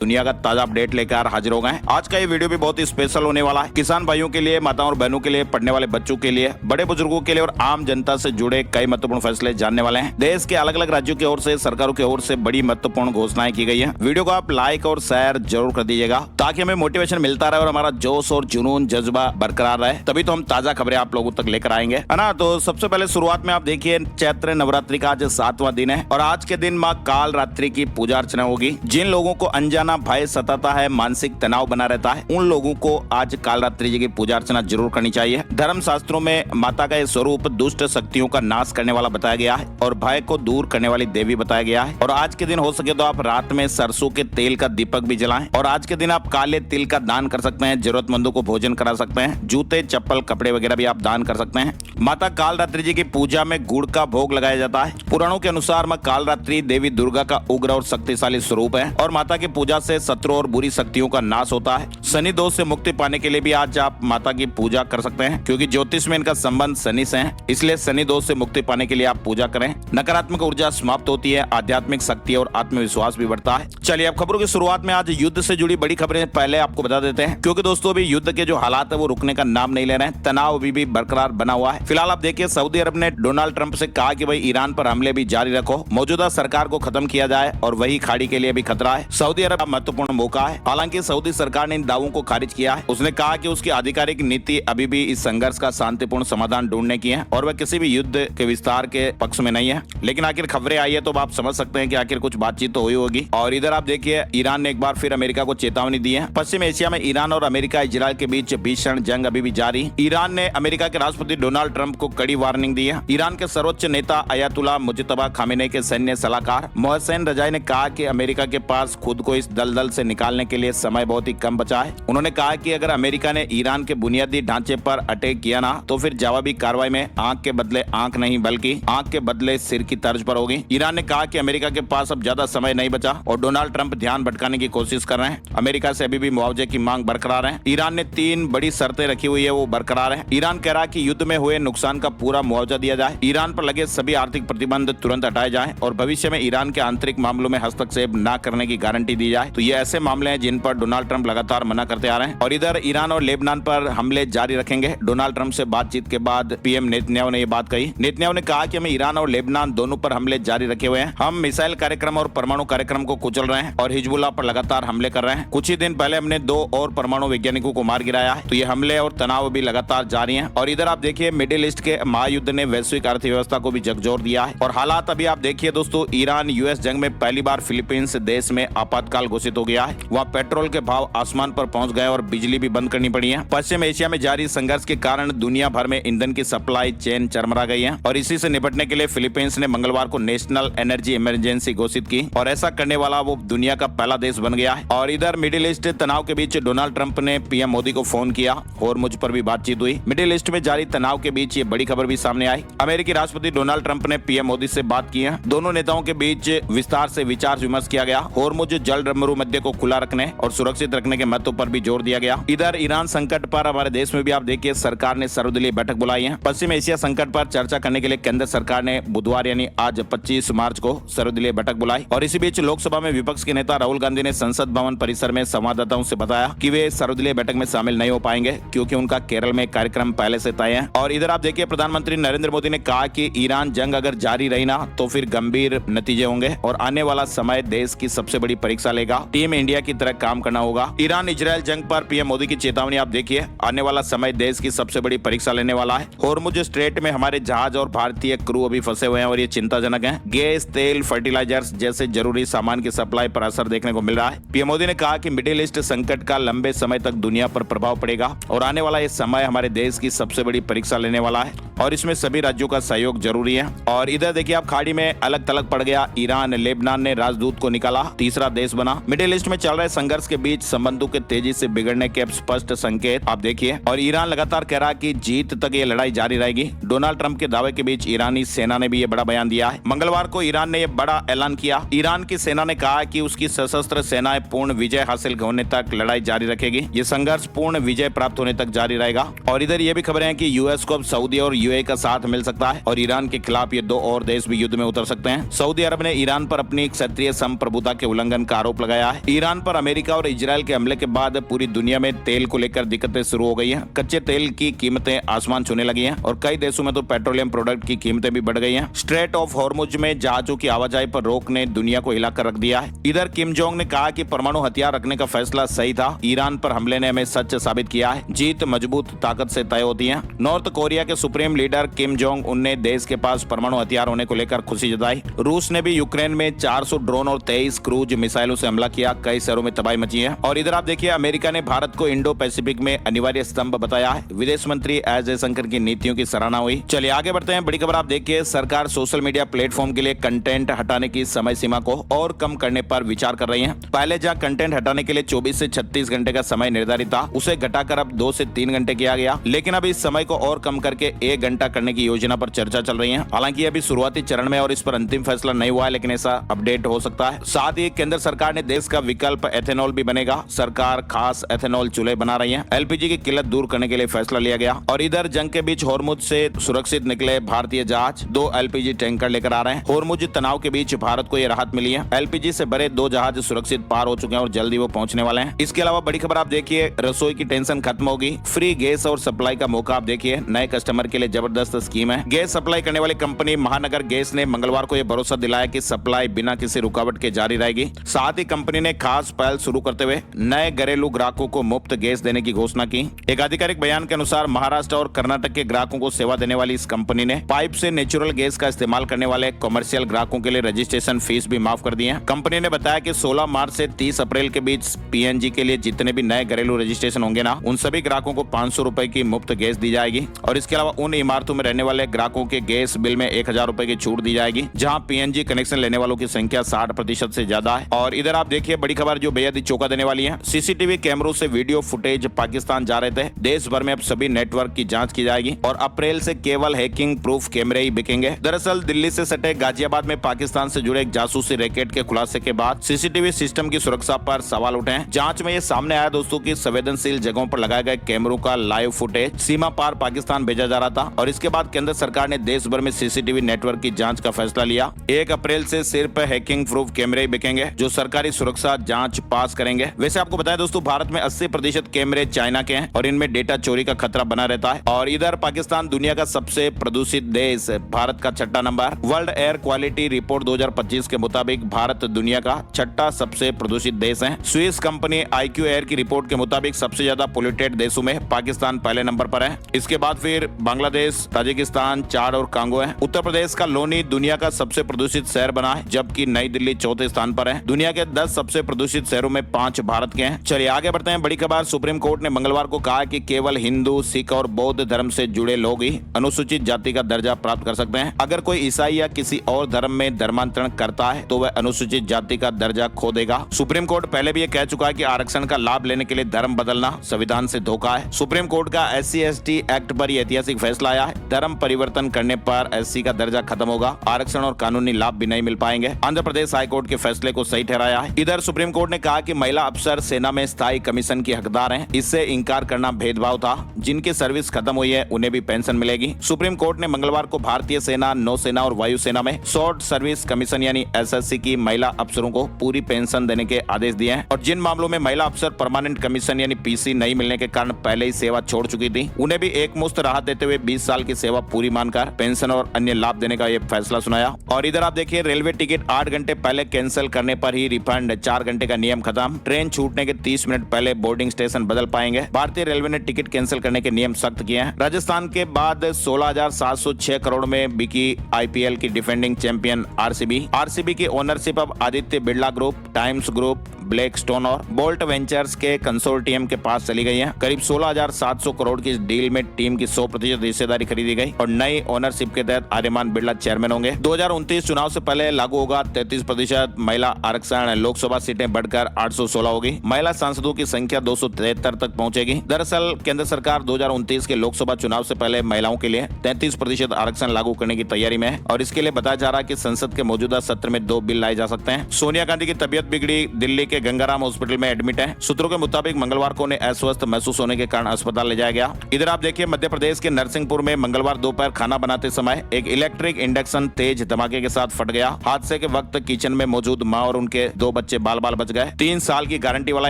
दुनिया का ताजा अपडेट लेकर हाजिर हो गए हैं। आज का ये वीडियो भी बहुत ही स्पेशल होने वाला है। किसान भाइयों के लिए, माताओं और बहनों के लिए, पढ़ने वाले बच्चों के लिए, बड़े बुजुर्गों के लिए और आम जनता से जुड़े कई महत्वपूर्ण फैसले जानने वाले हैं। देश के अलग अलग राज्यों की ओर से, सरकारों की ओर से बड़ी महत्वपूर्ण घोषणाएं की गई है। वीडियो को आप लाइक और शेयर जरूर कर दीजिएगा ताकि हमें मोटिवेशन मिलता रहे और हमारा जोश और जुनून जज्बा बरकरार रहे। तभी तो हम ताजा खबरें आप लोगों तक लेकर आएंगे, है ना। तो सबसे पहले शुरुआत में आप देखिए, चैत्र नवरात्रि का आज 7वां दिन है और आज के दिन माँ काल रात्रि की पूजा अर्चना होगी। जिन लोगों को अनजाना भय सताता है, मानसिक तनाव बना रहता है, उन लोगों को आज काल रात्रि जी की पूजा अर्चना जरूर करनी चाहिए। धर्म शास्त्रों में माता का यह स्वरूप दुष्ट शक्तियों का नाश करने वाला बताया गया है और भय को दूर करने वाली देवी बताया गया है। और आज के दिन हो सके तो आप रात में सरसों के तेल का दीपक भी जलाएं। और आज के दिन आप काले तिल का दान कर सकते हैं, जरूरतमंदों को भोजन करा सकते हैं, जूते चप्पल कपड़े वगैरह भी आप दान कर सकते हैं। माता काल रात्रि जी की पूजा में गुड़ का भोग लगाया जाता है। पुराणों के अनुसार माँ काल रात्रि देवी दुर्गा का उग्र और शक्तिशाली स्वरूप है और माता की पूजा से शत्रु और बुरी शक्तियों का नाश होता है। शनि दोष से मुक्ति पाने के लिए भी आज आप माता की पूजा कर सकते हैं, क्योंकि ज्योतिष में इनका संबंध शनि से है, इसलिए शनि दोष से मुक्ति पाने के लिए आप पूजा करें। नकारात्मक ऊर्जा समाप्त होती है, आध्यात्मिक शक्ति और आत्मविश्वास भी बढ़ता है। चलिए अब खबरों की शुरुआत में आज युद्ध से जुड़ी बड़ी खबरें पहले आपको बता देते हैं, क्योंकि दोस्तों अभी युद्ध के जो हालात है वो रुकने का नाम नहीं ले रहे हैं। तनाव अभी भी बरकरार बना हुआ है। फिलहाल आप देखिए, सऊदी अरब ने डोनाल्ड ट्रंप से कहा कि भाई ईरान पर हमले भी जारी रखो, मौजूदा सरकार को खत्म किया जाए और वही खाड़ी के लिए भी खतरा है। सऊदी अरब महत्वपूर्ण मौका है। हालांकि सऊदी सरकार ने इन दावों को खारिज किया है। उसने कहा कि उसकी आधिकारिक नीति अभी भी इस संघर्ष का शांतिपूर्ण समाधान ढूंढने की है और वह किसी भी युद्ध के विस्तार के पक्ष में नहीं है। लेकिन आखिर खबरें आई है तो आप समझ सकते हैं कि आखिर कुछ बातचीत तो हुई होगी। और इधर आप देखिए, ईरान ने एक बार फिर अमेरिका को चेतावनी दी है। पश्चिम एशिया में ईरान और अमेरिका इजरायल के बीच भीषण जंग अभी भी जारी। ईरान ने अमेरिका के राष्ट्रपति डोनाल्ड ट्रंप को कड़ी वार्निंग दी है। ईरान के सर्वोच्च नेता अयातुल्लाह मुजतबा खामेनेई के सैन्य सलाहकार मोहसेन रजाई ने कहा कि अमेरिका के पास खुद को इस दलदल से निकालने के लिए समय बहुत ही कम बचा है। उन्होंने कहा कि अगर अमेरिका ने ईरान के बुनियादी ढांचे पर अटैक किया ना, तो फिर जवाबी कार्रवाई में आंख के बदले आंख नहीं बल्कि आंख के बदले सिर की तर्ज पर होगी। ईरान ने कहा कि अमेरिका के पास अब ज्यादा समय नहीं बचा और डोनाल्ड ट्रंप ध्यान भटकाने की कोशिश कर रहे हैं। अमेरिका से अभी भी मुआवजे की मांग बरकरार है। ईरान ने 3 बड़ी शर्तें रखी हुई है, वो बरकरार है। ईरान कह रहा है कि युद्ध में हुए नुकसान का पूरा मुआवजा दिया जाए, ईरान पर लगे सभी आर्थिक प्रतिबंध तुरंत हटाए जाएं और भविष्य में ईरान के आंतरिक मामलों में हस्तक्षेप न करने की गारंटी दी जाए। तो ये ऐसे मामले हैं जिन पर डोनाल्ड ट्रंप लगातार मना करते आ रहे हैं। और इधर ईरान और लेबनान पर हमले जारी रखेंगे। डोनाल्ड ट्रंप से बातचीत के बाद पीएम नेतन्याहू ने ये बात कही। नेतन्याहू ने कहा कि हम ईरान और लेबनान दोनों पर हमले जारी रखे हुए हैं। हम मिसाइल कार्यक्रम और परमाणु कार्यक्रम को कुचल रहे हैं और हिजबुल्लाह पर लगातार हमले कर रहे हैं। कुछ ही दिन पहले हमने 2 और परमाणु वैज्ञानिकों को मार गिराया है। तो ये हमले और तनाव भी लगातार जारी हैं। और इधर आप देखिए, मिडिल ईस्ट के महायुद्ध ने वैश्विक अर्थव्यवस्था को भी झकझोर दिया है। और हालात अभी आप देखिए दोस्तों, ईरान यूएस जंग में पहली बार फिलीपींस देश में आपातकाल घोषित हो गया है। वहाँ पेट्रोल के भाव आसमान पर पहुंच गए और बिजली भी बंद करनी पड़ी है। पश्चिम एशिया में जारी संघर्ष के कारण दुनिया भर में ईंधन की सप्लाई चेन चरमरा गई है और इसी से निपटने के लिए फिलीपींस ने मंगलवार को नेशनल एनर्जी इमरजेंसी घोषित की और ऐसा करने वाला वो दुनिया का पहला देश बन गया है। और इधर मिडिल ईस्ट तनाव के बीच डोनाल्ड ट्रंप ने पीएम मोदी को फोन किया और मुझ पर भी बातचीत हुई। मिडिल ईस्ट में जारी तनाव के बीच ये बड़ी खबर भी सामने आई। अमेरिकी राष्ट्रपति डोनाल्ड ट्रंप ने पीएम मोदी से बात की है। दोनों नेताओं के बीच विस्तार से विचार विमर्श किया गया। होर्मुज जल मरुमध्य को खुला रखने और सुरक्षित रखने के महत्व पर भी जोर दिया गया। इधर ईरान संकट पर हमारे देश में भी आप देखिए, सरकार ने सर्वदलीय बैठक बुलाई है। पश्चिम एशिया संकट पर चर्चा करने के लिए केंद्र सरकार ने बुधवार यानी आज 25 मार्च को सर्वदलीय बैठक बुलाई। और इसी बीच लोकसभा में विपक्ष के नेता राहुल गांधी ने संसद भवन परिसर में संवाददाताओं से बताया कि वे सर्वदलीय बैठक में शामिल नहीं हो पाएंगे, क्योंकि उनका केरल में कार्यक्रम पहले से तय है। और इधर आप देखिए, प्रधानमंत्री नरेंद्र मोदी ने कहा कि ईरान जंग अगर जारी रही ना, तो फिर गंभीर नतीजे होंगे और आने वाला समय देश की सबसे बड़ी परीक्षा लेगा। टीम इंडिया की तरह काम करना होगा। ईरान इजरायल जंग पर पीएम मोदी की चेतावनी आप देखिए, आने वाला समय देश की सबसे बड़ी परीक्षा लेने वाला है। होर्मुज स्ट्रेट में हमारे जहाज और भारतीय क्रू अभी फंसे हुए हैं और ये चिंताजनक है। गैस, तेल, फर्टिलाइजर्स जैसे जरूरी सामान की सप्लाई पर असर देखने को मिल रहा है। पीएम मोदी ने कहा कि मिडिल ईस्ट संकट का लंबे समय तक दुनिया पर प्रभाव पड़ेगा और आने वाला ये समय हमारे देश की सबसे बड़ी परीक्षा लेने वाला है और इसमें सभी राज्यों का सहयोग जरूरी है। और इधर देखिए, आप खाड़ी में अलग थलग पड़ गया। ईरान, लेबनान ने राजदूत को निकाला, तीसरा देश बना। मिडिल ईस्ट में चल रहे संघर्ष के बीच संबंधों के तेजी से बिगड़ने के अब स्पष्ट संकेत आप देखिए। और ईरान लगातार कह रहा कि जीत तक ये लड़ाई जारी रहेगी। डोनाल्ड ट्रंप के दावे के बीच ईरानी सेना ने भी ये बड़ा बयान दिया है। मंगलवार को ईरान ने ये बड़ा ऐलान किया। ईरान की सेना ने कहा कि उसकी सशस्त्र सेनाएं पूर्ण विजय हासिल होने तक लड़ाई जारी रखेगी। ये संघर्ष पूर्ण विजय प्राप्त होने तक जारी रहेगा। और इधर ये भी खबरें हैं कि यूएस को अब सऊदी और यूएई का साथ मिल सकता है और ईरान के खिलाफ ये 2 और देश भी युद्ध में उतर सकते हैं। सऊदी अरब ने ईरान पर अपनी क्षेत्रीय संप्रभुता के उल्लंघन का आरोप लगाया गया है। ईरान पर अमेरिका और इजरायल के हमले के बाद पूरी दुनिया में तेल को लेकर दिक्कतें शुरू हो गई हैं। कच्चे तेल की कीमतें आसमान छूने लगी हैं और कई देशों में तो पेट्रोलियम प्रोडक्ट की कीमतें भी बढ़ गई हैं। स्ट्रेट ऑफ हॉर्मुज में जहाजों की आवाजाही पर रोक ने दुनिया को हिलाकर रख दिया है। इधर किम जोंग ने कहा कि परमाणु हथियार रखने का फैसला सही था। ईरान पर हमले ने हमें सच साबित किया है। जीत मजबूत ताकत से तय होती है। नॉर्थ कोरिया के supreme leader Kim Jong Un ने देश के पास परमाणु हथियार होने को लेकर खुशी जताई। रूस ने भी यूक्रेन में 400 ड्रोन और 23 क्रूज मिसाइलों से हमला किया। कई शहरों में तबाही मची है। और इधर आप देखिए, अमेरिका ने भारत को इंडो पैसिफिक में अनिवार्य स्तंभ बताया है। विदेश मंत्री एस जयशंकर की नीतियों की सराहना हुई। चलिए आगे बढ़ते हैं। बड़ी खबर आप देखिए, सरकार सोशल मीडिया प्लेटफॉर्म के लिए कंटेंट हटाने की समय सीमा को और कम करने पर विचार कर रही है। पहले जहां कंटेंट हटाने के लिए 24 से 36 घंटे का समय निर्धारित था, उसे घटाकर अब 2 से 3 घंटे किया गया। लेकिन अब इस समय को और कम करके 1 घंटा करने की योजना पर चर्चा चल रही है। हालांकि अभी शुरुआती चरण में और इस पर अंतिम फैसला नहीं हुआ है, लेकिन ऐसा अपडेट हो सकता है। साथ ही केंद्र सरकार ने देश का विकल्प एथेनॉल भी बनेगा। सरकार खास एथेनॉल चूल्हे बना रही है। एलपीजी की किल्लत दूर करने के लिए फैसला लिया गया। और इधर जंग के बीच होर्मुज से सुरक्षित निकले भारतीय जहाज 2 एलपीजी टैंकर लेकर आ रहे हैं। होर्मुज तनाव के बीच भारत को यह राहत मिली है। एलपीजी से भरे 2 जहाज सुरक्षित पार हो चुके हैं और जल्दी वो पहुंचने वाले हैं। इसके अलावा बड़ी खबर आप देखिए, रसोई की टेंशन खत्म होगी। फ्री गैस और सप्लाई का मौका आप देखिए। नए कस्टमर के लिए जबरदस्त स्कीम है। गैस सप्लाई करने वाली कंपनी महानगर गैस ने मंगलवार को यह भरोसा दिलाया कि सप्लाई बिना किसी रुकावट के जारी रहेगी। साथ ही कंपनी ने खास पहल शुरू करते हुए नए घरेलू ग्राहकों को मुफ्त गैस देने की घोषणा की। एक आधिकारिक बयान के अनुसार महाराष्ट्र और कर्नाटक के ग्राहकों को सेवा देने वाली इस कंपनी ने पाइप से नेचुरल गैस का इस्तेमाल करने वाले कमर्शियल ग्राहकों के लिए रजिस्ट्रेशन फीस भी माफ कर दी है। कंपनी ने बताया कि 16 मार्च से 30 अप्रैल के बीच पीएनजी के लिए जितने भी नए घरेलू रजिस्ट्रेशन होंगे ना, उन सभी ग्राहकों को 500 रुपए की मुफ्त गैस दी जाएगी। और इसके अलावा उन इमारतों में रहने वाले ग्राहकों के गैस बिल में 1000 रुपए की छूट दी जाएगी, जहां पीएनजी कनेक्शन लेने वालों की संख्या 60% से ज्यादा है। और इधर आप देखिए, बड़ी खबर जो बेहद ही चौंका देने वाली है। सीसीटीवी कैमरों से वीडियो फुटेज पाकिस्तान जा रहे थे। देश भर में अब सभी नेटवर्क की जांच की जाएगी और अप्रैल से केवल हैकिंग प्रूफ कैमरे ही बिकेंगे। दरअसल दिल्ली से सटे गाजियाबाद में पाकिस्तान से जुड़े एक जासूसी रैकेट के खुलासे के बाद सीसीटीवी सिस्टम की सुरक्षा पर सवाल उठे हैं। जांच में ये सामने आया दोस्तों की संवेदनशील जगहों पर लगाए गए कैमरों का लाइव फुटेज सीमा पार पाकिस्तान भेजा जा रहा था। और इसके बाद केंद्र सरकार ने देश भर में सीसीटीवी नेटवर्क की जांच का फैसला लिया। 1 अप्रैल से सिर्फ हैकिंग प्रूफ कैमरे ही बिकेंगे जो सरकारी सुरक्षा जांच पास करेंगे। वैसे आपको बताएं दोस्तों, भारत में 80% कैमरे चाइना के हैं और इनमें डेटा चोरी का खतरा बना रहता है। और इधर पाकिस्तान दुनिया का सबसे प्रदूषित देश, भारत का 6ठा number. World air quality report 2025 के मुताबिक भारत दुनिया का 6ठा सबसे प्रदूषित देश है। स्विस कंपनी IQ एयर की रिपोर्ट के मुताबिक सबसे ज्यादा पोल्यूटेड देशों में पाकिस्तान पहले नंबर पर है। इसके बाद फिर बांग्लादेश, ताजिकिस्तान, चाड और कांगो है। उत्तर प्रदेश का लोनी दुनिया का सबसे प्रदूषित शहर बना है, जबकि नई दिल्ली 4थे स्थान पर है। दुनिया के 10 सबसे प्रदूषित शहरों में 5 भारत के हैं। चलिए आगे बढ़ते हैं। बड़ी खबर, सुप्रीम कोर्ट ने मंगलवार को कहा कि केवल हिंदू, सिख और बौद्ध धर्म से जुड़े लोग ही अनुसूचित जाति का दर्जा प्राप्त कर सकते हैं। अगर कोई ईसाई या किसी और धर्म में धर्मांतरण करता है तो वह अनुसूचित जाति का दर्जा खो देगा। सुप्रीम कोर्ट पहले भी ये कह चुका है कि आरक्षण का लाभ लेने के लिए धर्म बदलना संविधान से धोखा है। सुप्रीम कोर्ट का SC/ST एक्ट पर यह ऐतिहासिक फैसला आया है। धर्म परिवर्तन करने पर SC का दर्जा खत्म होगा। आरक्षण और कानूनी लाभ भी नहीं मिल पाएंगे। आंध्र प्रदेश हाईकोर्ट के फैसले को सही ठहराया है। इधर सुप्रीम कोर्ट ने कहा कि महिला अफसर सेना में स्थायी कमीशन की हकदार हैं। इससे इंकार करना भेदभाव था। जिनकी सर्विस खत्म हुई है उन्हें भी पेंशन मिलेगी। सुप्रीम कोर्ट ने मंगलवार को भारतीय सेना, नौसेना और वायुसेना में शॉर्ट सर्विस कमीशन यानी SSC की महिला अफसरों को पूरी पेंशन देने के आदेश दिए हैं। और जिन मामलों में महिला अफसर परमानेंट कमीशन यानी PC नहीं मिलने के कारण पहले ही सेवा छोड़ चुकी थी, उन्हें भी एक मुश्त राहत देते हुए 20 साल की सेवा पूरी मानकर पेंशन और अन्य लाभ देने का यह फैसला सुनाया। और इधर आप देखिए, रेलवे टिकट 8 घंटे पहले कैंसिल करने पर ही रिफंड, 4 घंटे का नियम खत्म। ट्रेन छूटने के 30 मिनट पहले बोर्डिंग स्टेशन बदल पाएंगे। भारतीय रेलवे ने टिकट कैंसिल करने के नियम सख्त किए हैं। राजस्थान के बाद 16,706 करोड़ में बिकी IPL की डिफेंडिंग चैंपियन RCB की ओनरशिप अब Aditya Birla group, times group, Blackstone और बोल्ट वेंचर्स के कंसोर्टियम के पास चली गई है। करीब 16,700 करोड़ की इस डील में टीम की 100% हिस्सेदारी खरीदी गई और नई ओनरशिप के तहत आर्यमान बिरला चेयरमैन होंगे। 2029 चुनाव से पहले लागू होगा 33% महिला आरक्षण। लोकसभा सीटें बढ़कर 816 होगी। महिला सांसदों की संख्या 273 तक पहुंचेगी। दरअसल केंद्र सरकार 2029 के लोकसभा चुनाव से पहले महिलाओं के लिए 33% आरक्षण लागू करने की तैयारी में है और इसके लिए बताया जा रहा है कि संसद के मौजूदा सत्र में 2 बिल लाए जा सकते हैं। सोनिया गांधी की तबीयत बिगड़ी। दिल्ली के के गंगाराम हॉस्पिटल में एडमिट है। सूत्रों के मुताबिक मंगलवार को उन्हें अस्वस्थ महसूस होने के कारण अस्पताल ले जाया गया। इधर आप देखिए मध्य प्रदेश के नरसिंहपुर में मंगलवार दोपहर खाना बनाते समय एक इलेक्ट्रिक इंडक्शन तेज धमाके के साथ फट गया। हादसे के वक्त किचन में मौजूद मां और उनके 2 बच्चे बाल बाल बच गए। 3 साल की गारंटी वाला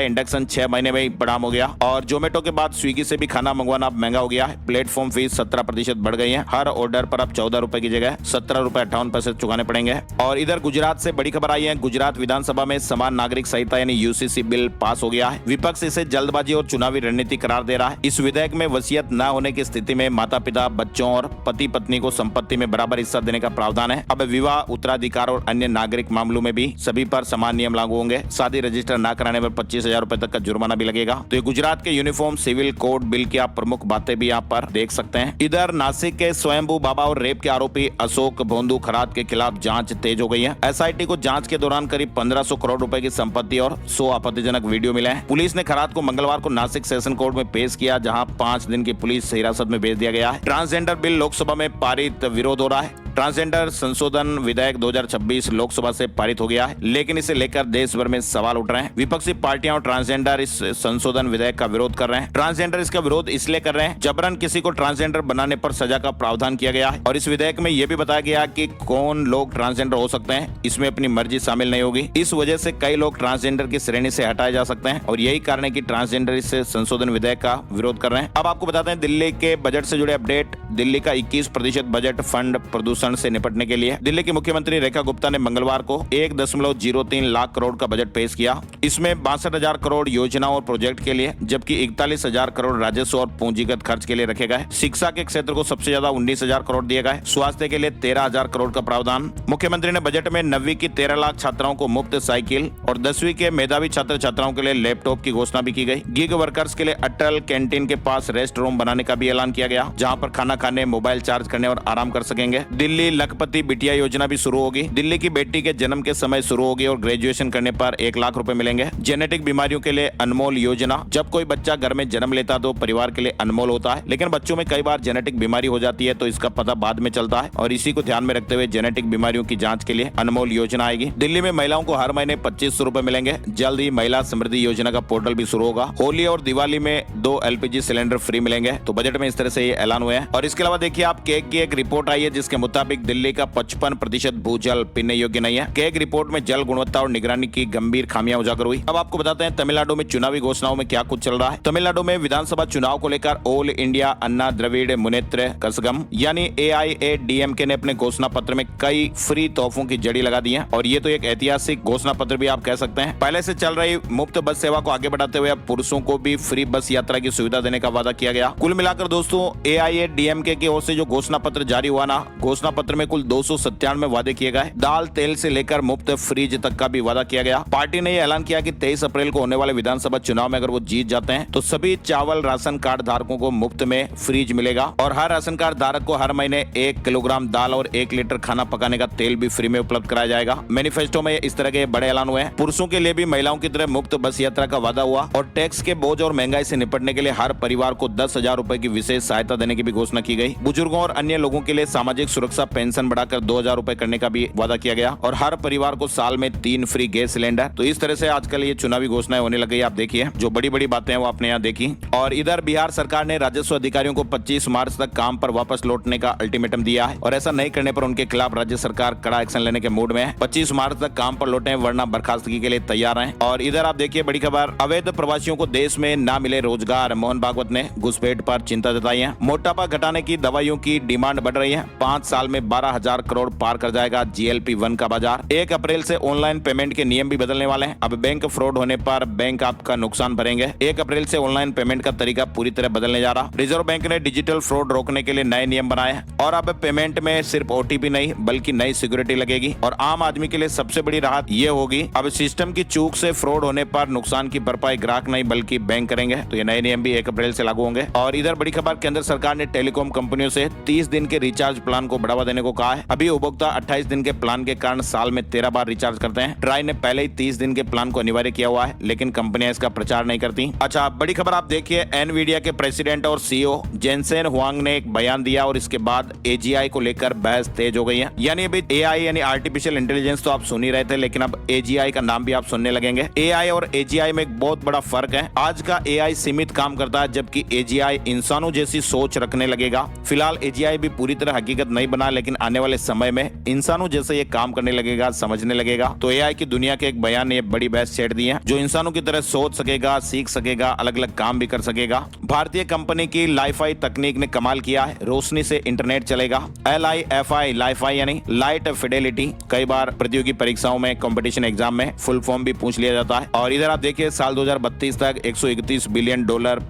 इंडक्शन 6 महीने में ही बरामद हो गया। और जोमेटो के बाद स्विगी से भी खाना मंगवाना अब महंगा हो गया है। प्लेटफॉर्म फीस 17% बढ़ गई है। हर ऑर्डर पर अब 14 रुपए की जगह 17 रुपए 58 पैसे चुकाने पड़ेंगे। और इधर गुजरात से बड़ी खबर आई है। गुजरात विधानसभा में समान नागरिक संहिता यानी यूसीसी बिल पास हो गया है। विपक्ष इसे जल्दबाजी और चुनावी रणनीति करार दे रहा है। इस विधेयक में वसीयत न होने की स्थिति में माता पिता बच्चों और पति पत्नी को संपत्ति में बराबर हिस्सा देने का प्रावधान है। अब विवाह, उत्तराधिकार और अन्य नागरिक मामलों में भी सभी पर समान नियम लागू होंगे। शादी रजिस्टर न कराने पर 25,000 रुपए तक का जुर्माना भी लगेगा। तो ये गुजरात के यूनिफॉर्म सिविल कोड बिल की आप प्रमुख बातें भी यहाँ पर देख सकते हैं। इधर नासिक के स्वयंभू बाबा और रेप के आरोपी अशोक भोंदू खरात के खिलाफ जांच तेज हो गई है। एसआईटी को जांच के दौरान करीब 1500 करोड़ रुपए की संपत्ति और 100 आपत्तिजनक वीडियो मिले हैं। पुलिस ने खरात को मंगलवार को नासिक सेशन कोर्ट में पेश किया, जहां 5 दिन की पुलिस हिरासत में भेज दिया गया है। ट्रांसजेंडर बिल लोकसभा में पारित, विरोध हो रहा है। ट्रांसजेंडर संशोधन विधेयक 2026 लोकसभा से पारित हो गया है, लेकिन इसे लेकर देश भर में सवाल उठ रहे हैं। विपक्षी पार्टियां और ट्रांसजेंडर इस संशोधन विधेयक का विरोध कर रहे हैं। ट्रांसजेंडर इसका विरोध इसलिए कर रहे हैं, जबरन किसी को ट्रांसजेंडर बनाने पर सजा का प्रावधान किया गया है। और इस विधेयक में यह भी बताया गया कि कौन लोग ट्रांसजेंडर हो सकते हैं, इसमें अपनी मर्जी शामिल नहीं होगी। इस वजह से कई लोग ट्रांसजेंडर की श्रेणी से हटाए जा सकते हैं और यही कारण है कि ट्रांसजेंडर इस संशोधन विधेयक का विरोध कर रहे हैं। अब आपको बताते हैं दिल्ली के बजट से जुड़े अपडेट। दिल्ली का 21% बजट फंड प्रदूषण से निपटने के लिए। दिल्ली की मुख्यमंत्री रेखा गुप्ता ने मंगलवार को 1.03 लाख करोड़ का बजट पेश किया। इसमें 62,000 करोड़ योजनाओं और प्रोजेक्ट के लिए, जबकि 41,000 करोड़ राजस्व और पूंजीगत खर्च के लिए रखे गए। शिक्षा के क्षेत्र को सबसे ज्यादा 19,000 करोड़ दिए गए। स्वास्थ्य के लिए 13,000 करोड़ का प्रावधान। मुख्यमंत्री ने बजट में 9वीं की 13 लाख छात्राओं को मुफ्त साइकिल और 10वीं के मेधावी छात्र छात्राओं के लिए लैपटॉप की घोषणा भी की गई। गिग वर्कर्स के लिए अटल कैंटीन के पास रेस्ट रूम बनाने का भी ऐलान किया गया, जहां पर खाना खाने, मोबाइल चार्ज करने और आराम कर सकेंगे। दिल्ली लखपति बिटिया योजना भी शुरू होगी। दिल्ली की बेटी के जन्म के समय शुरू होगी और ग्रेजुएशन करने पर 1 लाख रुपए मिलेंगे। जेनेटिक बीमारियों के लिए अनमोल योजना। जब कोई बच्चा घर में जन्म लेता तो परिवार के लिए अनमोल होता है, लेकिन बच्चों में कई बार जेनेटिक बीमारी हो जाती है तो इसका पता बाद में चलता है, और इसी को ध्यान में रखते हुए जेनेटिक बीमारियों की जांच के लिए अनमोल योजना आएगी। दिल्ली में महिलाओं को हर महीने 2500 रुपए मिलेंगे। जल्द ही महिला समृद्धि योजना का पोर्टल भी शुरू होगा। होली और दिवाली में 2 LPG सिलेंडर फ्री मिलेंगे। तो बजट में इस तरह से ये ऐलान हुआ है। और इसके अलावा देखिए आप केक की एक रिपोर्ट आई है, जिसके मुताबिक दिल्ली का 55% भूजल पीने योग्य नहीं है। केक रिपोर्ट में जल गुणवत्ता और निगरानी की गंभीर खामियां उजागर हुई। अब आपको बताते हैं तमिलनाडु में चुनावी घोषणाओं में क्या कुछ चल रहा है। तमिलनाडु में विधानसभा चुनाव को लेकर ऑल इंडिया अन्ना द्रविड़ मुनेत्र कसगम यानी AIADMK ने अपने घोषणा पत्र में कई फ्री तोहफों की जड़ी लगा दी है, और ये तो एक ऐतिहासिक घोषणा पत्र भी आप कह सकते हैं। पहले से चल रही मुफ्त बस सेवा को आगे बढ़ाते हुए अब पुरुषों को भी फ्री बस यात्रा की सुविधा देने का वादा किया गया। कुल मिलाकर दोस्तों AIADMK की ओर से जो घोषणा पत्र जारी हुआ ना, घोषणा पत्र में कुल 297 वादे किए गए। दाल तेल से लेकर मुफ्त फ्रिज तक का भी वादा किया गया। पार्टी ने यह ऐलान किया कि 23 अप्रैल को होने वाले विधानसभा चुनाव में अगर वो जीत जाते हैं तो सभी चावल राशन कार्ड धारकों को मुफ्त में फ्रिज मिलेगा, और हर राशन कार्ड धारक को हर महीने 1 किलोग्राम दाल और 1 लीटर खाना पकाने का तेल भी फ्री में उपलब्ध कराया जाएगा। मैनिफेस्टो में इस तरह के बड़े ऐलान हुए हैं। पुरुषों के लिए भी महिलाओं की तरह मुफ्त बस यात्रा का वादा हुआ, और टैक्स के बोझ और महंगाई से निपटने के लिए हर परिवार को 10,000 रुपए की विशेष सहायता देने की भी घोषणा की गई। बुजुर्गों और अन्य लोगों के लिए सामाजिक सुरक्षा पेंशन बढ़ाकर 2,000 रुपए करने का भी वादा किया गया, और हर परिवार को साल में 3 फ्री गैस सिलेंडर। तो इस तरह से आजकल ये चुनावी घोषणाएं होने लगी। आप देखिए जो बड़ी बड़ी बातें हैं वो आपने यहाँ देखी। और इधर बिहार सरकार ने राजस्व अधिकारियों को 25 मार्च तक काम पर वापस लौटने का अल्टीमेटम दिया है, और ऐसा नहीं करने पर उनके खिलाफ राज्य सरकार कड़ा एक्शन लेने के मूड में है। 25 मार्च तक काम पर लौटे, वरना बर्खास्तगी के लिए तैयार हैं। और इधर आप देखिए बड़ी खबर, अवैध प्रवासियों को देश में न मिले रोजगार। मोहन भागवत ने घुसपैठ पर चिंता जताई है। मोटापा घटाने की दवाइयों की डिमांड बढ़ रही है। 5 साल में 12,000 करोड़ पार कर जाएगा GLP-1 का बाजार। 1 अप्रैल से ऑनलाइन पेमेंट के नियम भी बदलने वाले हैं। अब बैंक फ्रॉड होने पर बैंक आपका नुकसान भरेंगे। 1 अप्रैल से ऑनलाइन पेमेंट का तरीका पूरी तरह बदलने जा रहा। रिजर्व बैंक ने डिजिटल फ्रॉड रोकने के लिए नए नियम बनाए हैं, और अब पेमेंट में सिर्फ OTP नहीं बल्कि नई सिक्योरिटी लगेगी। और आम आदमी के लिए सबसे बड़ी राहत ये होगी, अब सिस्टम की चूक से फ्रॉड होने पर नुकसान की भरपाई ग्राहक नहीं बल्कि बैंक करेंगे। तो ये नए नियम भी 1 अप्रैल से लागू होंगे। और इधर बड़ी खबर, केंद्र सरकार ने टेलीकॉम कंपनियों से 30 दिन के रिचार्ज प्लान को बढ़ावा बढ़ावा देने को कहा है। अभी उपभोक्ता 28 दिन के प्लान के कारण साल में 13 बार रिचार्ज करते हैं। ट्राई ने पहले ही 30 दिन के प्लान को अनिवार्य किया हुआ है, लेकिन कंपनियां इसका प्रचार नहीं करती। अच्छा, बड़ी खबर आप देखिए, एनवीडिया के प्रेसिडेंट और सीईओ जेनसेन हुआंग ने एक बयान दिया और इसके बाद एजीआई को लेकर बहस तेज हो गई है। यानी अभी एआई यानी आर्टिफिशियल इंटेलिजेंस तो आप सुन ही रहे थे, लेकिन अब एजीआई का नाम भी आप सुनने लगेंगे। एआई और एजीआई में एक बहुत बड़ा फर्क है। आज का एआई सीमित काम करता है, जबकि एजीआई इंसानों जैसी सोच रखने लगेगा। फिलहाल एजीआई भी पूरी तरह हकीकत नहीं बना, लेकिन आने वाले समय में इंसानों जैसे ये काम करने लगेगा, समझने लगेगा। तो एआई की दुनिया के एक बयान ने ये बड़ी बहस छेड़ दी है। जो इंसानों की तरह सोच सकेगा, सीख सकेगा, अलग अलग काम भी कर सकेगा। भारतीय कंपनी की लाइफाई तकनीक ने कमाल किया है। रोशनी से इंटरनेट चलेगा। LIFI लाइफाई यानी लाइट फिडेलिटी। कई बार प्रतियोगी परीक्षाओं में, कंपटीशन एग्जाम में फुल फॉर्म भी पूछ लिया जाता है। और इधर आप देखिए, साल 2032 तक $131 बिलियन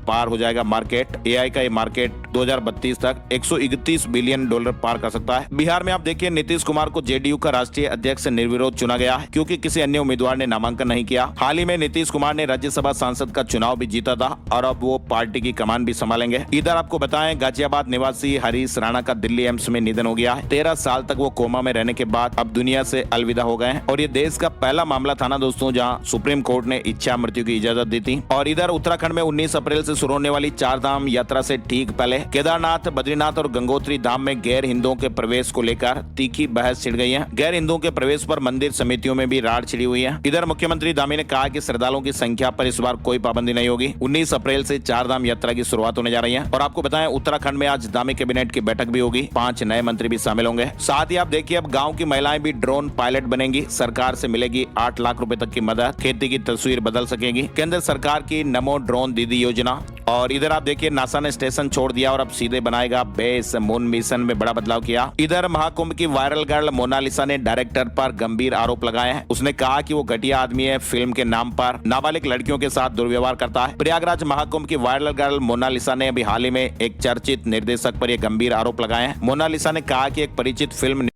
पार हो जाएगा मार्केट। एआई का ये मार्केट 2032 तक $131 बिलियन पार कर सकता है। बिहार में आप देखिए, नीतीश कुमार को जेडीयू का राष्ट्रीय अध्यक्ष निर्विरोध चुना गया है, क्योंकि किसी अन्य उम्मीदवार ने नामांकन नहीं किया। हाल ही में नीतीश कुमार ने राज्यसभा सांसद का चुनाव भी जीता था और अब वो पार्टी की कमान भी संभालेंगे। इधर आपको बताएं, गाजियाबाद निवासी हरीश राणा का दिल्ली एम्स में निधन हो गया है। 13 साल तक वो कोमा में रहने के बाद अब दुनिया से अलविदा हो गए हैं। और ये देश का पहला मामला था ना दोस्तों, जहाँ सुप्रीम कोर्ट ने इच्छा मृत्यु की इजाजत दी थी। और इधर उत्तराखंड में 19 अप्रैल से शुरू होने वाली 4 धाम यात्रा से ठीक पहले केदारनाथ, बद्रीनाथ और गंगोत्री धाम में गैर हिंदुओं के प्रवेश को लेकर तीखी बहस छिड़ गई है। गैर हिंदुओं के प्रवेश पर मंदिर समितियों में भी राड़ छिड़ी हुई है। इधर मुख्यमंत्री धामी ने कहा कि श्रद्धालुओं की संख्या पर इस बार कोई पाबंदी नहीं होगी। 19 अप्रैल से 4 धाम यात्रा की शुरुआत होने जा रही है। और आपको बताएं, उत्तराखंड में आज धामी कैबिनेट की बैठक भी होगी। 5 नए मंत्री भी शामिल होंगे। साथ ही आप देखिए, अब गाँव की महिलाएं भी ड्रोन पायलट बनेंगी। सरकार से मिलेगी 8 लाख रुपए तक की मदद। खेती की तस्वीर बदल सकेगी। केंद्र सरकार की नमो ड्रोन दीदी योजना। और इधर आप देखिए, नासा ने स्टेशन छोड़ दिया और अब सीधे बनाएगा बेस। मून मिशन में बड़ा बदलाव किया। इधर महाकुंभ की वायरल गर्ल मोनालिसा ने डायरेक्टर पर गंभीर आरोप लगाए हैं। उसने कहा कि वो घटिया आदमी है, फिल्म के नाम पर नाबालिग लड़कियों के साथ दुर्व्यवहार करता है। प्रयागराज महाकुंभ की वायरल गर्ल मोनालिसा ने अभी हाल ही में एक चर्चित निर्देशक पर यह गंभीर आरोप लगाए हैं। मोनालिसा ने कहा कि एक परिचित फिल्म